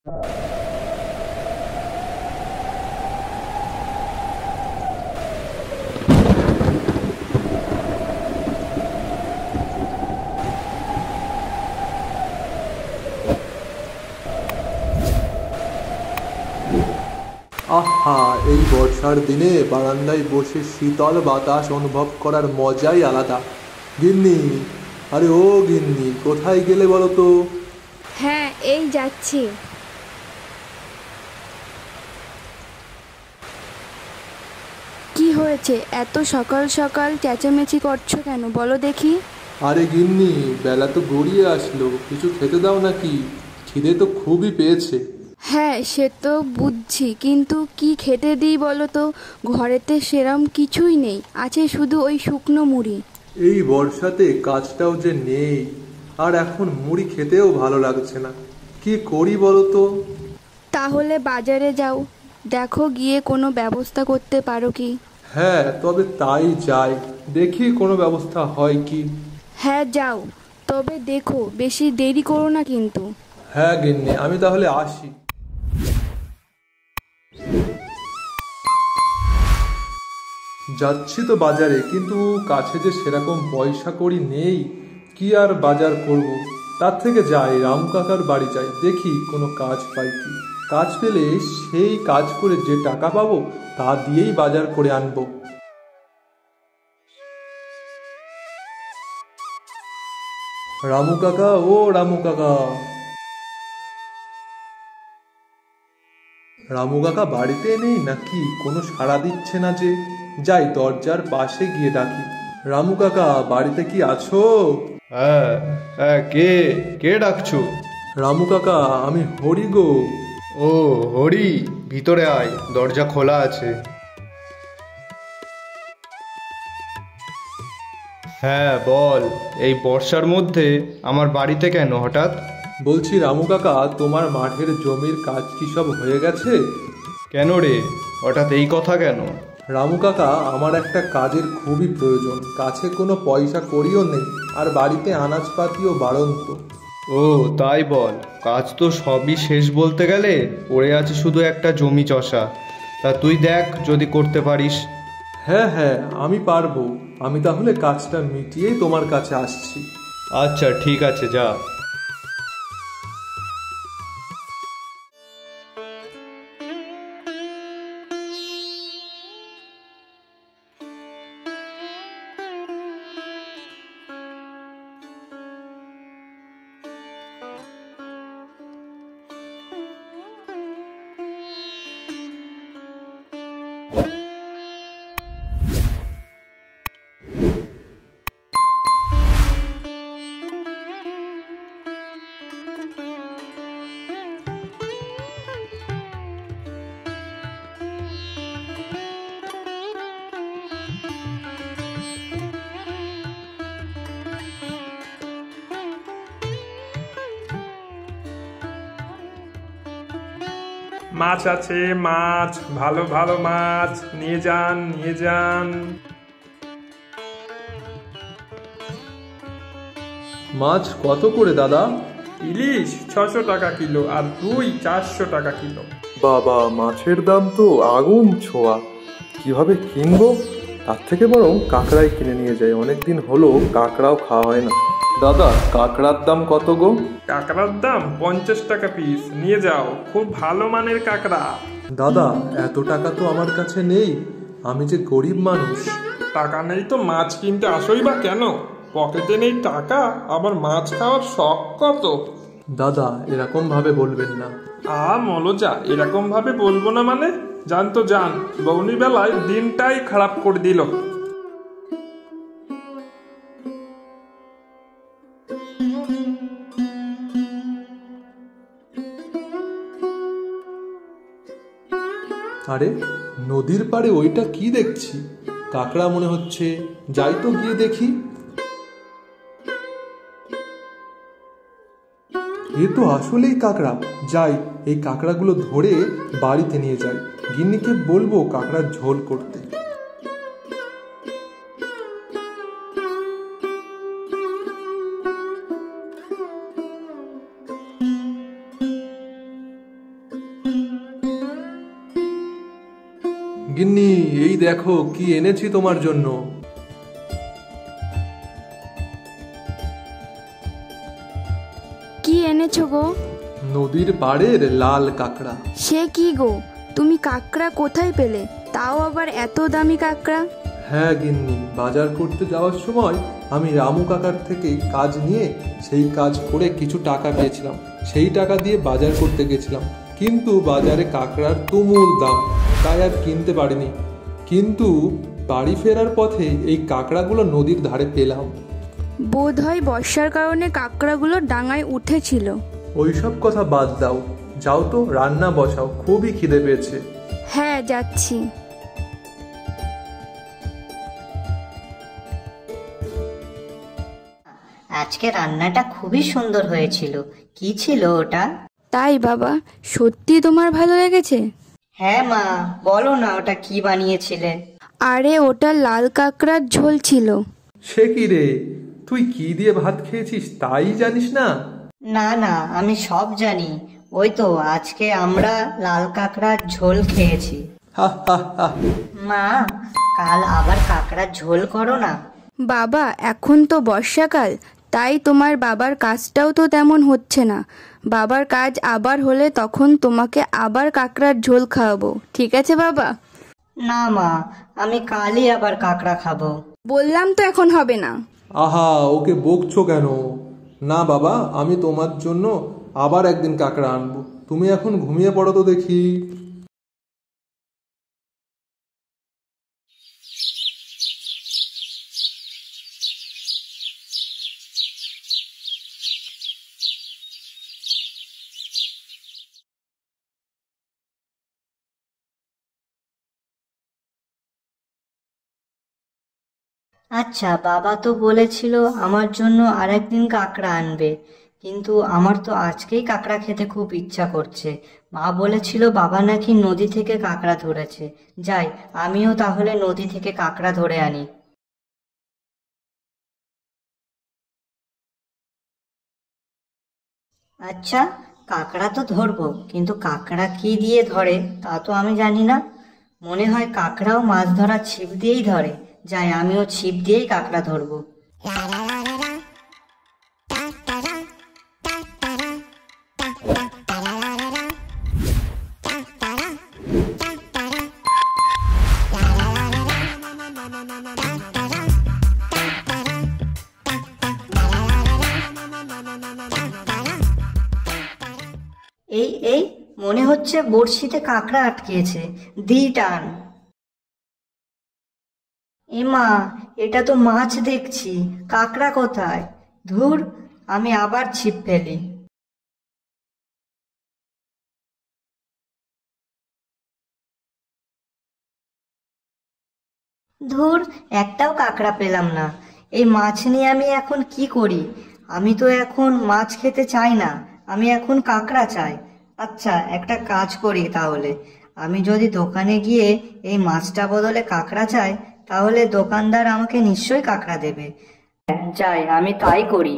আহা, এই বর্ষার দিনে বারান্দায় বসে শীতল বাতাস অনুভব করার মজাই আলাদা। গিন্নি, আরে ও গিন্নি, কোথায় গেলে বলো তো? হ্যাঁ, এই যাচ্ছি। কি হয়েছে, এত সকাল সকাল চেঁচামেচি করছো কেন বলো দেখি? আরে গিন্নি, বেলা তো গড়িয়ে আসলো, কিছু খেতে দাও নাকি? খিদে তো খুবই পেয়েছে। হ্যাঁ, সে তো বুঝছি, কিন্তু কি খেতে দিই বলো তো? ঘরেতে সেরম কিছুই নেই, আছে শুধু ওই শুকনো মুড়ি। এই বর্ষাতে কাজটাও যে নেই, আর এখন মুড়ি খেতেও ভালো লাগছে না। কি করি বলো তো? তাহলে বাজারে যাও, দেখো গিয়ে কোনো ব্যবস্থা করতে পারো কি। হ্যাঁ, তবে তাই যাই, দেখি কোনো ব্যবস্থা হয় কি। হ্যাঁ যাও, তবে দেখো বেশি দেরি করো না কিন্তু। হ্যাঁ গিন্নি, আমি তাহলে আসি। যাচ্ছি তো বাজারে, কিন্তু কাছে যে সেরকম পয়সা কড়ি নেই, কি আর বাজার করব। তার থেকে যাই রামু কাকার বাড়ি যাই, দেখি কোনো কাজ পাই কি। কাজ পেলে সেই কাজ করে যে টাকা পাবো তা দিয়েই বাজার করে আনবো। রামু কাকা, ও রামু কাকা। রামু কাকা বাড়িতে নেই নাকি? কোনো সাড়া দিচ্ছে না যে। যাই দরজার পাশে গিয়ে ডাকি, রামু কাকা বাড়িতে কি আছো? হ্যাঁ হ্যাঁ, কে কে ডাকছো? রামু কাকা, আমি হরি গো। ও হরি, ভিতরে আয়, দরজা খোলা আছে। হ্যাঁ বল, এই বর্ষার মধ্যে আমার বাড়িতে কেন হঠাৎ? বলছি রামু কাকা, তোমার মাঠের জমির কাজ কি সব হয়ে গেছে? কেন রে, হঠাৎ এই কথা কেন? রামু কাকা, আমার একটা কাজের খুবই প্রয়োজন, কাছে কোনো পয়সা কড়িও নেই, আর বাড়িতে আনাজপাতিও বাড়ন্ত। ও তাই বল, কাজ তো সবই শেষ বলতে গেলে, পড়ে আছে শুধু একটা জমি চষা। তা তুই দেখ যদি করতে পারিস। হ্যাঁ হ্যাঁ, আমি পারবো। আমি তাহলে কাজটা মিটিয়েই তোমার কাছে আসছি। আচ্ছা ঠিক আছে, যা। মাছ আছে, মাছ, ভালো ভালো মাছ, নিয়ে যান নিয়ে যান। মাছ কত করে দাদা? ইলিশ 600 টাকা কিলো, আর রুই 400 টাকা কিলো। বাবা, মাছের দাম তো আগুন ছোঁয়া, কিভাবে কিনবো? তার থেকে বরং কাঁকড়াই কিনে নিয়ে যাই, অনেকদিন হলো কাঁকড়াও খাওয়া হয় না। দাদা, কাঁকড়ার দাম কত গো? কাঁকড়ার দাম 50 টাকা পিস, নিয়ে যাও, খুব ভালো মানের কাঁকড়া। দাদা, এত টাকা তো আমার কাছে নেই, আমি যে গরিব মানুষ। টাকা নেই তো মাছ কিনতে আসোই বা কেন? পকেটে নেই টাকা, আবার মাছ খাওয়ার শখ কত? দাদা, এরকম ভাবে বলবেন না। মলজা, এরকম ভাবে বলবো না মানে? জান তো জান, বৌনি বেলায় দিনটাই খারাপ করে দিল। আরে, নদীর পাড়ে ওইটা কি দেখছি? কাঁকড়া মনে হচ্ছে, যাই তো গিয়ে দেখি। এ তো আসলেই কাঁকড়া। যাই, এই কাঁকড়াগুলো ধরে বাড়িতে নিয়ে যাই, গিন্নিকে বলবো কাঁকড়ার ঝোল করতে। গিন্নি, এই দেখো কি এনেছি তোমার জন্য। কি এনেছো গো? নদীর পাড়ের লাল কাঁকড়া। সে কি গো, তুমি কাঁকড়া কোথায় পেলে? তাও আবার এত দামি কাঁকড়া? হ্যাঁ গিন্নি, বাজার করতে যাওয়ার সময় আমি রামু কাকার থেকে কাজ নিয়ে সেই কাজ করে কিছু টাকা পেয়েছিলাম। সেই টাকা দিয়ে বাজার করতে গেছিলাম, কিন্তু বাজারে কাঁকড়ার তুমুল দাম, তাই আর কিনতে পারিনি। কিন্তু বাড়ি ফেরার পথে এই কাঁকড়াগুলো নদীর ধারে পেলাম। বোধহয় বর্ষার কারণে কাঁকড়াগুলো ডাঙায় উঠেছিল। ওইসব কথা বাদ দাও, যাও তো রান্না বসাও, খুবই খিদে পেয়েছে। হ্যাঁ, যাচ্ছি। আজকে রান্নাটা খুবই সুন্দর হয়েছিল। কি ছিল ওটা? তাই বাবা, সত্যি তোমার ভালো লেগেছে? হ্যাঁ মা, বলো না ওটা কি বানিয়েছিলে? আরে ওটা লাল কাঁকড়ার ঝোল ছিল। সে কি রে, তুই কি দিয়ে ভাত খেয়েছিস তাই জানিস না? না না, আমি সব জানি। ওই তো আজকে আমরা লাল কাঁকড়ার ঝোল খেয়েছি। হা হা হা। মা, কাল আবার কাঁকড়ার ঝোল করো না। বাবা, এখন তো বর্ষাকাল, তাই তোমার বাবার কাজটাও তো তেমন হচ্ছে না। বাবার কাজ আবার হলে তখন তোমাকে আবার কাঁকড়ার ঝোল খাওয়াবো, ঠিক আছে বাবা? না মা, আমি কালই আবার কাঁকড়া খাবো। বললাম তো এখন হবে না। আহা, ওকে বকছো কেন? না বাবা, আমি তোমার জন্য আবার একদিন কাঁকড়া আনবো। তুমি এখন ঘুমিয়ে পড়ো তো দেখি। আচ্ছা, বাবা তো বলেছিল আমার জন্য আরেকদিন কাঁকড়া আনবে, কিন্তু আমার তো আজকেই কাঁকড়া খেতে খুব ইচ্ছা করছে। মা বলেছিল বাবা নাকি নদী থেকে কাঁকড়া ধরেছে। যাই, আমিও তাহলে নদী থেকে কাঁকড়া ধরে আনি। আচ্ছা, কাঁকড়া তো ধরবো, কিন্তু কাঁকড়া কি দিয়ে ধরে তা তো আমি জানি না। মনে হয় কাঁকড়াও মাছ ধরার ছিপ দিয়েই ধরে। যাই, আমিও ছিপ দিয়েই কাঁকড়া ধরবো। এই এই মনে হচ্ছে বড়শিতে কাঁকড়া আটকেছে, দি টান। এমা, এটা তো মাছ দেখছি, কাঁকড়া কোথায়? ধুর, আমি আবার ছিপ ফেলি। ধুর, একটাও কাঁকড়া পেলাম না। এই মাছ নিয়ে আমি এখন কি করি? আমি তো এখন মাছ খেতে চাই না, আমি এখন কাঁকড়া চাই। আচ্ছা, একটা কাজ করি তাহলে। আমি যদি দোকানে গিয়ে এই মাছটা বদলে কাঁকড়া চাই, তাহলে দোকানদার আমাকে নিশ্চয়ই কাঁকড়া দেবে। যাই, আমি তাই করি।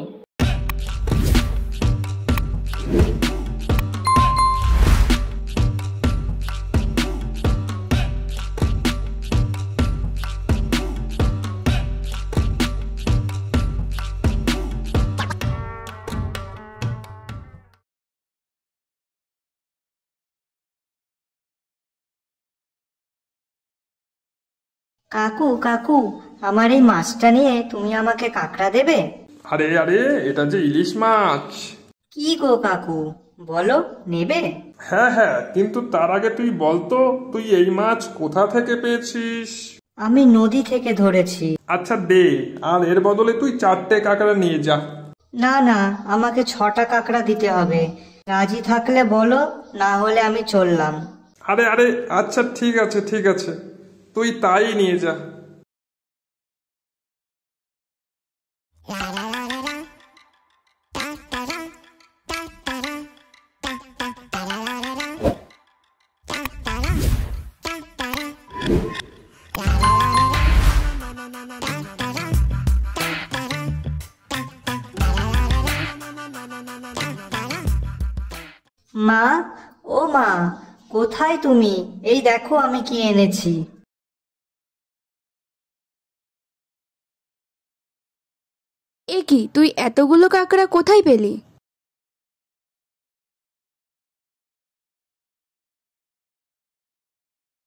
কাকু কাকু, আমার এই মাছটা নিয়ে তুমি আমাকে কাঁকড়া দেবে? আরে আরে, এটা যে ইলিশ মাছ। কি গো কাকু, বলো, নেবে? হ্যাঁ হ্যাঁ, কিন্তু তার আগে তুই বলতো, তুই এই মাছ কোথা থেকে পেয়েছিস? আমি নদী থেকে ধরেছি। আচ্ছা দে, আর এর বদলে তুই 4টে কাঁকড়া নিয়ে যা। না না, আমাকে 6টা কাঁকড়া দিতে হবে। রাজি থাকলে বলো, না হলে আমি চললাম। আরে আরে, আচ্ছা ঠিক আছে ঠিক আছে, তুই তাই নিয়ে যা। মা, ও মা, কোথায় তুমি? এই দেখো আমি কি এনেছি। এ কি, তুই এতগুলো কাঁকড়া কোথায় পেলি?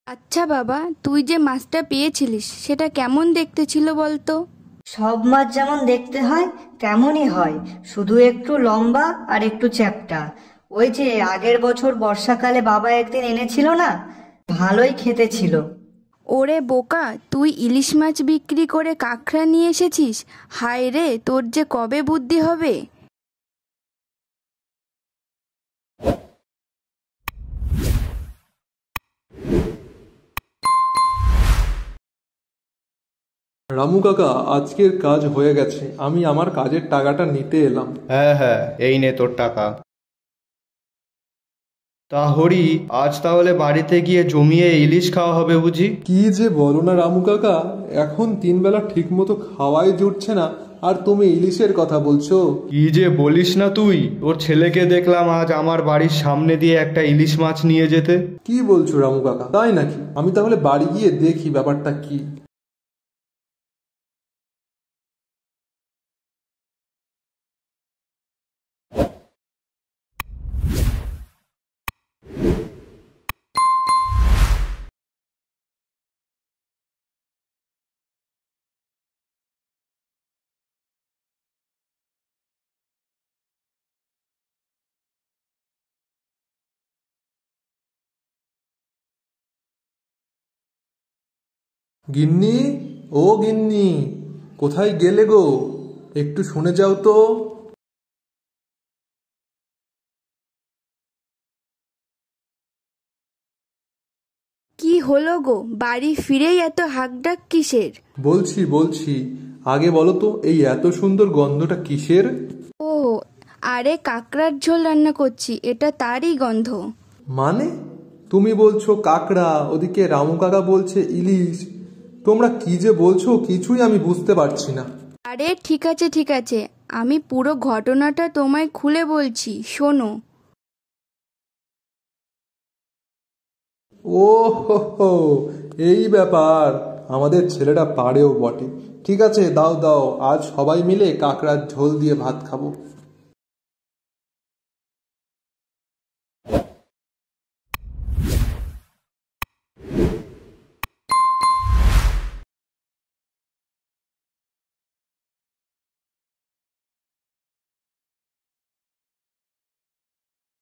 আচ্ছা বাবা, তুই যে মাছটা পেয়েছিলিস সেটা কেমন দেখতে ছিল বলতো? সব মাছ যেমন দেখতে হয় তেমনই হয়, শুধু একটু লম্বা আর একটু চ্যাপ্টা। ওই যে আগের বছর বর্ষাকালে বাবা একদিন এনেছিল না, ভালোই খেতে ছিল। ওরে বোকা, তুই ইলিশ মাছ বিক্রি করে কাঁকড়া নিয়ে এসেছিস? হায় রে, তোর যে কবে বুদ্ধি হবে। রামু কাকা, আজকের কাজ হয়ে গেছে, আমি আমার কাজের টাকাটা নিতে এলাম। হ্যাঁ হ্যাঁ, এই নে তোর টাকা। তা হরি, আজ তাহলে বাড়িতে গিয়ে জমিয়ে ইলিশ খাওয়া হবে বুঝি? কি যে বলো না রামু কাকা, এখন 3 বেলা ঠিক মতো খাওয়াই জুটছে না, আর তুমি ইলিশের কথা বলছো? কি যে বলিস না তুই, ওর ছেলেকে দেখলাম আজ আমার বাড়ির সামনে দিয়ে একটা ইলিশ মাছ নিয়ে যেতে। কি বলছো রামু কাকা, তাই নাকি? আমি তাহলে বাড়ি গিয়ে দেখি ব্যাপারটা কি। গিন্নি, ও গিন্নি, কোথায় গেলে গো? একটু শুনে যাও তো। কি হলো গো, বাড়ি ফিরেই এত হাঁকডাক কিসের? বলছি বলছি, আগে বলো তো এই এত সুন্দর গন্ধটা কিসের? ও, আরে কাঁকড়ার ঝোল রান্না করছি, এটা তারই গন্ধ। মানে? তুমি বলছো কাকড়া, ওদিকে রামু কাকা বলছে ইলিশ। তোমরা কি যে বলছো কিছুই আমি বুঝতে পারছি না। আরে ঠিক আছে ঠিক আছে, আমি পুরো ঘটনাটা তোমায় খুলে বলছি, শোনো। ও হো হো, এই ব্যাপার। আমাদের ছেলেটা পারেও বটে। ঠিক আছে, দাও দাও, আজ সবাই মিলে কাকড়ার ঝোল দিয়ে ভাত খাবো।